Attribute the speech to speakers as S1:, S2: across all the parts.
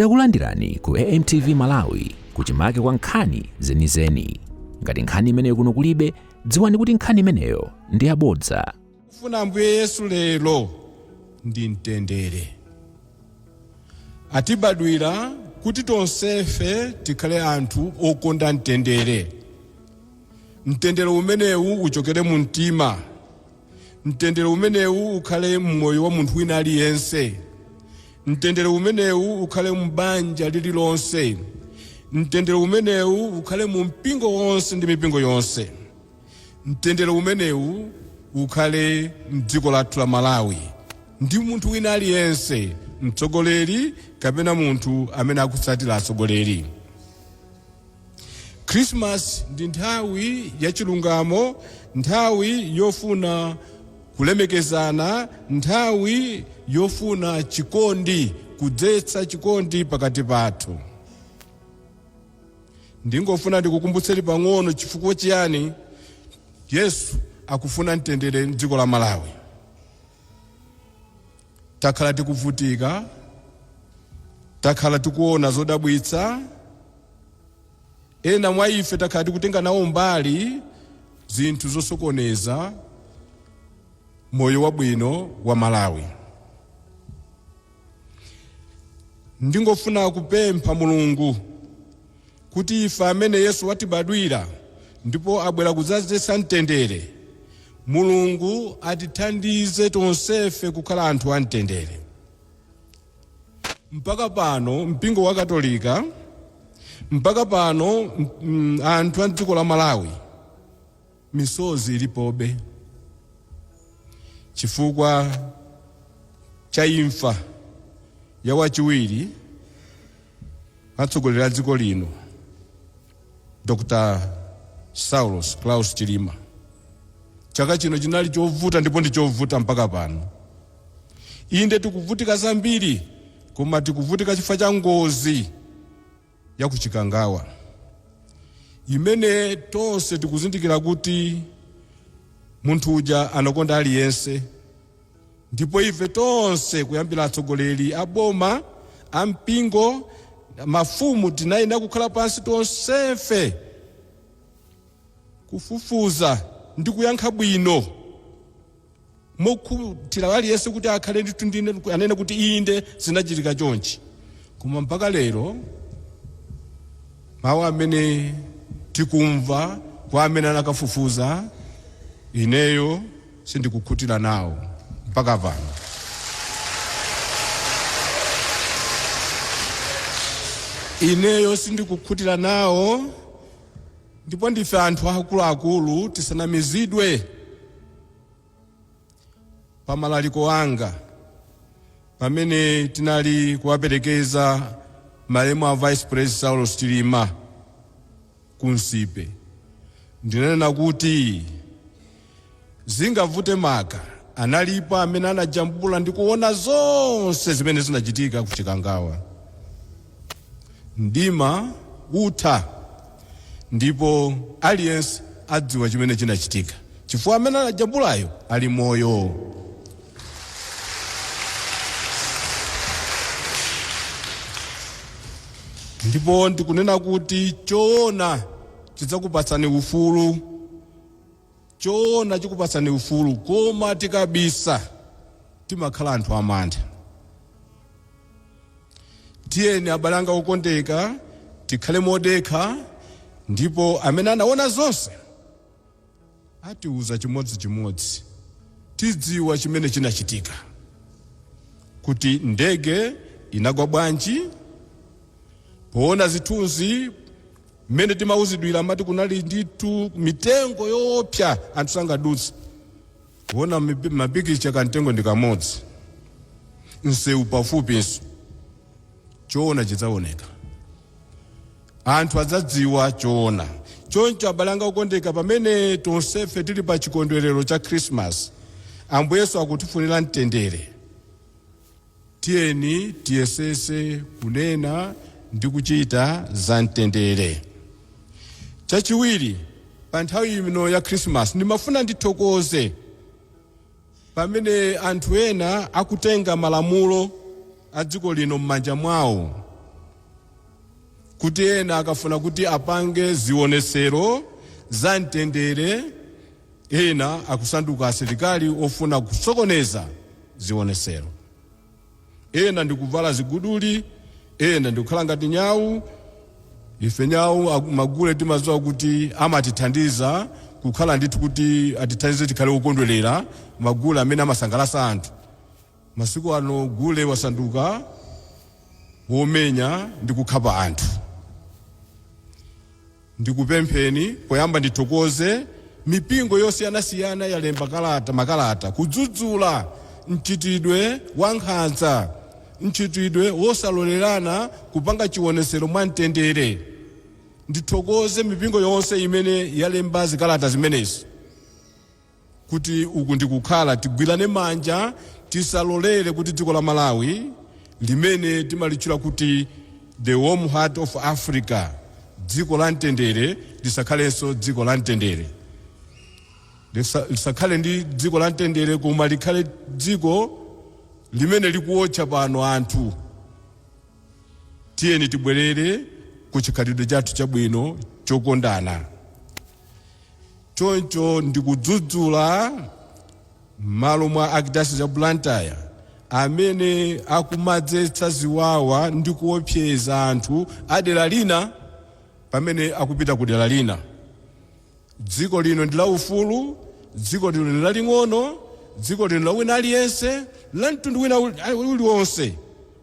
S1: Takulandirani ku AMTV Malawi kuchimake kwa nkhani zenizeni. Ngati nkhani imeneyo kuno kulibe, dziwani kuti nkhani imeneyo ndi yabodza.
S2: Kufuna Ambuye Yesu lero ndi mtendere. Atibadwira kuti tonsefe tikhale anthu okonda mtendere. Mtendere umenewu uchokere mu mtima. Mtendere umenewu ukhale mmoyo wa munthu wina aliyense. Mtendere umenewu ukhale mbanja lililonse. Mtendere umenewu ukhale mu mpingo wonse ndi mipingo yonse. Mtendere umenewu ukhale mdziko lathu la Malawi ndi munthu wina aliyense, mtsogoleri kapena munthu amene akutsatira atsogoleri. Christmas ndi nthawi ya chilungamo, nthawi yofuna kulemekezana, nthawi yofuna chikondi, kudzetsa chikondi pakati pathu. Ndingofuna ndikukumbutseni pang'ono chifukwa chiyani Yesu akufuna mtendere m'dziko la Malawi. Takhala tikuvutika, takhala tikuona zodabwitsa, ena mwa ife takhala tikutenga nawo mbali zinthu zosokoneza moyo wabwino wa Malawi. Ndingofuna kupempha Mulungu kuti ife amene Yesu watibadwira ndipo abwera kudzazetsa mtendere, Mulungu atithandize tonsefe kukhala anthu a mtendere. Mpaka pano mpingo wa Katolika, mpaka pano anthu a dziko la Malawi misozi ilipobe chifukwa cha imfa ya wachiwiri atsogolera dziko lino, Dr. Saulos Klaus Chilima. Chaka chino chinali chovuta ndipo ndi chovuta mpaka pano. Inde tikuvutika zambiri, koma tikuvutika chifukwa cha ngozi ya kuchikangawa imene tonse tikuzindikira kuti munthu uja anakonda aliyense, ndipo ife tonse kuyambira atsogoleri aboma, ampingo, mafumu tinayenera kukhala pansi tonsefe kufufuza ndi kuyankha bwino mokhutira aliyense kuti akhale nditundine anene kuti inde zinachitika chonchi. Koma mpaka lero mawu amene tikumva kwa amene anakafufuza, ineyo sindikukhutira nawo mpaka pano. Ineyo sindikukhutira nawo, ndipo ndife anthu akuluakulu tisanamizidwe. Pamalaliko anga pamene tinali kuwaperekeza malemu a Vice President Saulos Chilima kunsipe, ndinena kuti zingavute maka analipo amene anajambula ndi kuona zonse zimene zinachitika kuchikangawa. Mdima utha ndipo aliyense adziwa chimene chinachitika, chifukwa amene anajambulayo ali moyo. Ndipo ndikunena kuti choona chidzakupatsani ufulu, choona chikupatsani ufulu, koma tikabisa timakhala anthu amantha. Tiyeni abale anga okondeka tikhale modekha, ndipo amene anaona zonse atiuza chimodzimodzi, tidziwa chimene chinachitika, kuti ndege inagwa bwanji, poona zithunzi mmene timauzidwira amati kunali nditu mitengo yoopsa anthu sangadutsa, kuona mapikicha kamtengo ndi kamodzi, nsewu pafupinso. Choona chidzaoneka, anthu adzadziwa choona. Choncho abale anga okondeka, pamene tonsefe tili pa chikondwerero cha Christmas, Ambuye Yesu akutifunira mtendere, tiyeni tiyesese kunena ndi kuchita za mtendere. Chachiwiri, pa nthawi ino ya Christmas ndimafuna ndithokoze pamene anthu ena akutenga malamulo a dziko lino m'manja mwawo kuti ena akafuna kuti apange zionesero za mtendere, ena akusanduka asilikali ofuna kusokoneza zionesero. Ena ndikuvala ziguduli, ena ndikukhala ngati nyau. Ife nyau magule timaziwa kuti amatithandiza kukhala ndithu kuti atithandize tikhale okondwerera magule amene amasangalatsa anthu. Masiku ano gule wasanduka womenya ndi kukhapa anthu. Ndikupempheni poyamba ndithokoze mipingo yosiyanasiyana yalemba makalata kudzudzula mchitidwe wa nkhanza, mchitidwe wosalolerana kupanga chionesero mwa mtendere. Ndithokoze mipingo yonse imene yalemba zikalata zimenezi kuti uku ndikukhala tigwirane manja, tisalolere kuti dziko la Malawi limene timalitchula kuti the warm heart of Africa, dziko la mtendere, lisakhalenso dziko la mtendere. Lisakhale ndi dziko la mtendere koma likhale dziko limene likuotcha pano anthu. Tiyeni tibwerere ku chikhalidwe chathu chabwino chokondana. Choncho ndikudzudzula malo mwa Archdiocese ya Blantyre amene akumadzetsa ziwawa ndi kuopseza anthu adera lina pamene akupita ku dera lina. Dziko lino ndi la ufulu, dziko lino ndi laling'ono, dziko lino la wina aliyense, la mtundu wina uliwonse,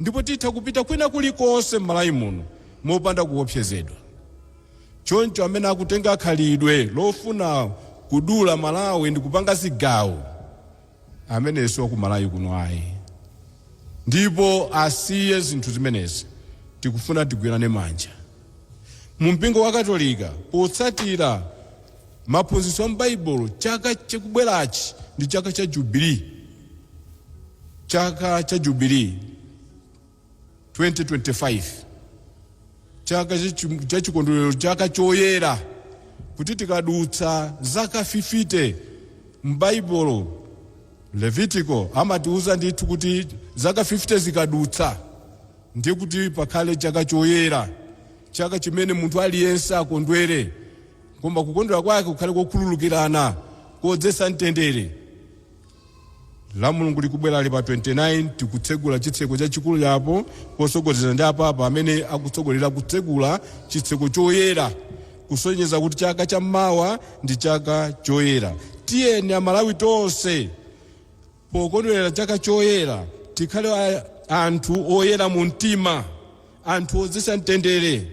S2: ndipo titha kupita kwina kulikonse m'Malawi muno mopanda kuopsezedwa. Choncho amene akutenga khalidwe lofuna kudula Malawi ndi kupanga zigawo, amenenso ku Malawi kuno ayi. Ndipo asiye zinthu zimenezi. Tikufuna tigwirane manja. Mu mpingo wa Katolika potsatira maphunzitso a m'Baibulo, chaka chikubwerachi ndi chaka cha Jubilee. Chaka cha Jubilee 2025. Chaka cha chikondwerero, chaka choyera, kuti tikadutsa zaka 50 m'Baibulo Levitico amatiuza ndithu kuti zaka 50 zikadutsa ndiye kuti pakhale chaka choyera, chaka chimene munthu aliyense akondwere, koma kukondwera kwake kukhale kokhululukirana, kodzetsa mtendere. La Mulungu likubwera ali pa 29, tikutsegula chitseko chachikulu yapo posogozera ndi apapa amene akutsogolera kutsegula chitseko choyera, kusonyeza kuti chaka cha mmawa ndi chaka choyera. Tiyeni Amalawi tonse pokondwerera chaka choyera tikhale anthu oyera mu mtima, anthu odzetsa mtendere,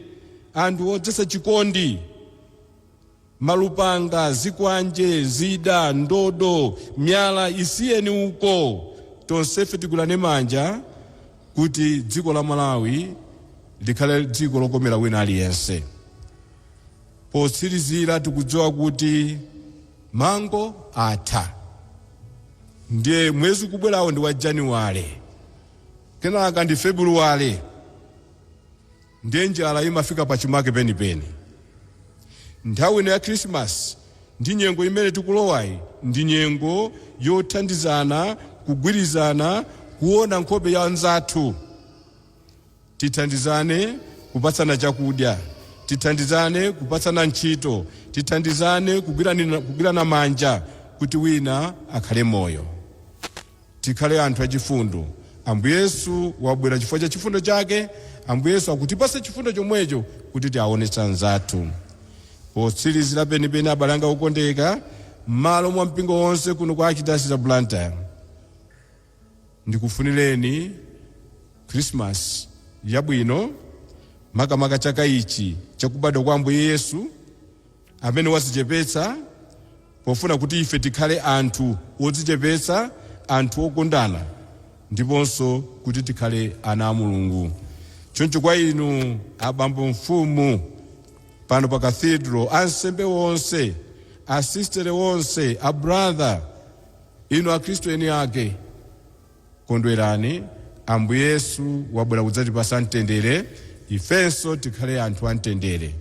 S2: anthu odzetsa chikondi. Malupanga, zikwanje, zida, ndodo, myala isiyeni uko. Tonsefe tigwirane manja kuti dziko la Malawi likhale dziko lokomera wina aliyense. Potsirizira tikudziwa kuti mango atha. Ndiye mwezi kubwerawo ndi wa Januwale, kenaka ndi Februwale, ndiye njala imafika pachimake penipeni. Nthawi ino ya Christmas ndi nyengo imene tikulowayi, ndi nyengo yothandizana, kugwirizana, kuona nkhope ya anzathu. Tithandizane kupatsana chakudya, tithandizane kupatsana ntchito, tithandizane kugwirana manja kuti wina akhale moyo. Tikhale anthu achifundo. Ambuye Yesu wabwera chifukwa cha chifundo chake. Ambuye Yesu akutipasa chifundo chomwecho kuti tiaonetse anzathu. Potsirizira penipeni abale anga okondeka, malo mwa mpingo wonse kuno kwa Archdiocese ya Blantyre, ndikufunireni Christmas yabwino, makamaka chaka ichi chakubadwa kwa Ambuye Yesu amene wazichepetsa, pofuna kuti ife tikhale anthu odzichepetsa, anthu okondana, ndiponso kuti tikhale ana a Mulungu. Choncho kwa inu abambo mfumu pano pa cathedral, ansembe wonse, asistere wonse, a brother, inu a Kristo eni ake, kondwerani. Ambuye Yesu wabwera kudzatipasa mtendere, ifenso tikhale anthu a mtendere.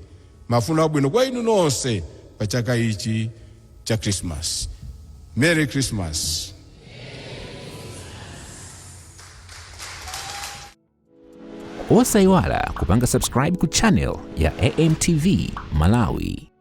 S2: Mafuno abwino kwa inu nonse pa chaka ichi cha Christmas. Merry Christmas.
S1: osayiwala kupanga subscribe ku channel ya AMTV Malawi.